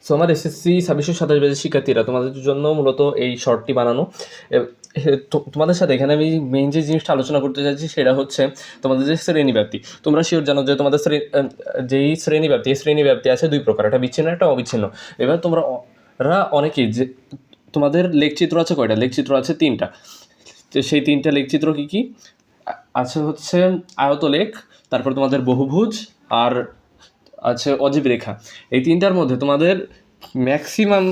So আমার SSC 2627 ব্যাচের শিক্ষার্থীরা, তোমাদের জন্য মূলত এই শর্টটি বানানো। তোমাদের সাথে এখানে আমি মেইন যে জিনিসটা আলোচনা করতে চাইছি সেটা হচ্ছে তোমাদের যে শ্রেণীব্যাপ্তি। তোমরা শিওর জানো যে তোমাদের যেই শ্রেণীব্যাপ্তি, এই শ্রেণীব্যাপ্তি আছে দুই প্রকার, একটা বিচ্ছিন্ন, একটা অবিচ্ছিন্ন। এবার তোমরা অনেকেই যে তোমাদের লেখচিত্র আছে কয়টা? লেখচিত্র আছে 3টা। তো সেই 3টা লেখচিত্র কী কী আছে? হচ্ছে আয়তলেখ, তারপর তোমাদের বহুভুজ, আর আছে অজীব রেখা। এই 3টার মধ্যে তোমাদের ম্যাক্সিমাম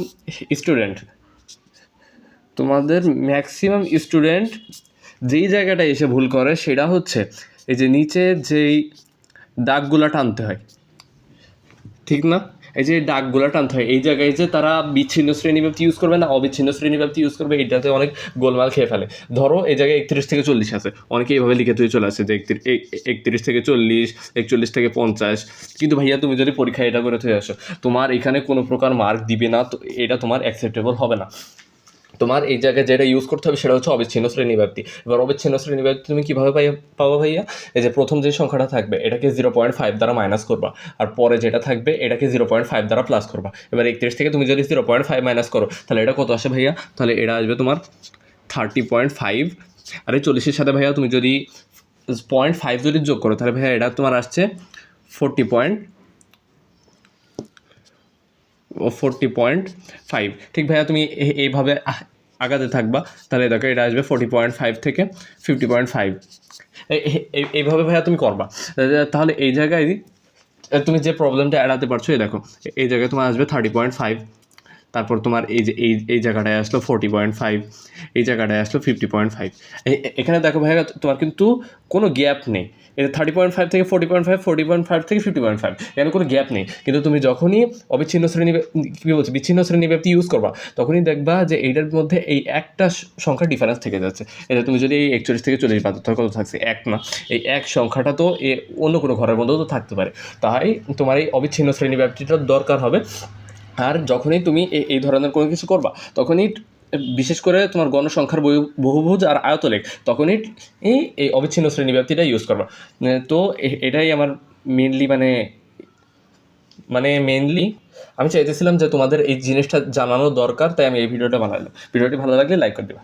স্টুডেন্ট যেই জায়গাটায় এসে ভুল করে সেটা হচ্ছে এই যে নিচে যেই দাগগুলা টানতে হয়, ঠিক না? এই যে দাগগুলা টানতে হয়, এই জায়গায় যে তারা বিচ্ছিন্ন শ্রেণীব্যাপ্তি ইউজ করবে না অবিচ্ছিন্ন শ্রেণীব্যাপ্তি ইউজ করবে, এটাতে অনেক গোলমাল খেয়ে ফেলে। ধরো এই জায়গায় 31 থেকে 40 আছে, অনেকে এইভাবে লিখে তুই চলে আসে যে 31 থেকে 40, 41 থেকে 50। কিন্তু ভাইয়া তুমি যদি পরীক্ষায় এটা করে তুই আসো, তোমার এখানে কোনো প্রকার মার্ক দিবে না, তো এটা তোমার অ্যাকসেপ্টেবল হবে না। তোমার এই জায়গায় যেটা ইউজ করতে হবে সেটা হচ্ছে অবিচ্ছিন্ন শ্রেণীব্যাপ্তি। এবার অবিচ্ছিন্ন শ্রেণীব্যাপ্তি তুমি কীভাবে পাবো ভাইয়া? এই যে প্রথম যে সংখ্যাটা থাকবে এটাকে 0.5 দ্বারা মাইনাস করবা, আর পরে যেটা থাকবে এটাকে 0.5 দ্বারা প্লাস করবা। এবার 31 থেকে তুমি যদি 0.5 মাইনাস করো তাহলে এটা কত আসে ভাইয়া? তাহলে এটা আসবে তোমার 30.5। আর এই 40-এর সাথে ভাইয়া তুমি যদি 0.5 যদি যোগ করো তাহলে ভাইয়া এটা তোমার আসছে 40.5। ঠিক ভাইয়া, তুমি এইভাবে আগাতে থাকবা, তাহলে দেখো এটা আসবে 40.5 থেকে 50.5। এইভাবে ভাইয়া তুমি করবা, তাহলে এই জায়গায় তুমি যে প্রবলেমটা এড়াতে পারছো। এই দেখো এই জায়গায় তোমার আসবে 30.5, তারপর তোমার এই যে এই জায়গাটায় আসলো 40.5, এই জায়গাটায় আসলো 50.5। এখানে দেখো ভাইয়া তোমার কিন্তু কোনো গ্যাপ নেই। এটা 30.5 থেকে 40.5, 40.5 থেকে 50.5, এখানে কোনো গ্যাপ নেই। কিন্তু তুমি যখনই বিচ্ছিন্ন শ্রেণীব্যাপ্তি ইউজ করবা তখনই দেখবা যে এইটার মধ্যে এই একটা সংখ্যার ডিফারেন্স থেকে যাচ্ছে। এটা তুমি যদি এই 41 থেকে 40 বাদ কত থাকছে? 1 না? এই 1 সংখ্যাটা তো অন্য কোনো ঘরের মধ্যেও তো থাকতে পারে। তাই তোমার এই অবিচ্ছিন্ন শ্রেণীব্যাপ্তিটার দরকার হবে। আর যখনই তুমি এই ধরনের কোনো কিছু করবা তখনই বিশেষ করে তোমার গণসংখ্যার বহুভুজ আর আয়তলেখ, তখনই এই অবিচ্ছিন্ন শ্রেণীব্যাপ্তিটা ইউজ করবা। তো এটাই আমার মেনলি আমি চাইতেছিলাম যে তোমাদের এই জিনিসটা জানানো দরকার, তাই আমি এই ভিডিওটা বানালাম। ভিডিওটি ভালো লাগলে লাইক করে দেবা।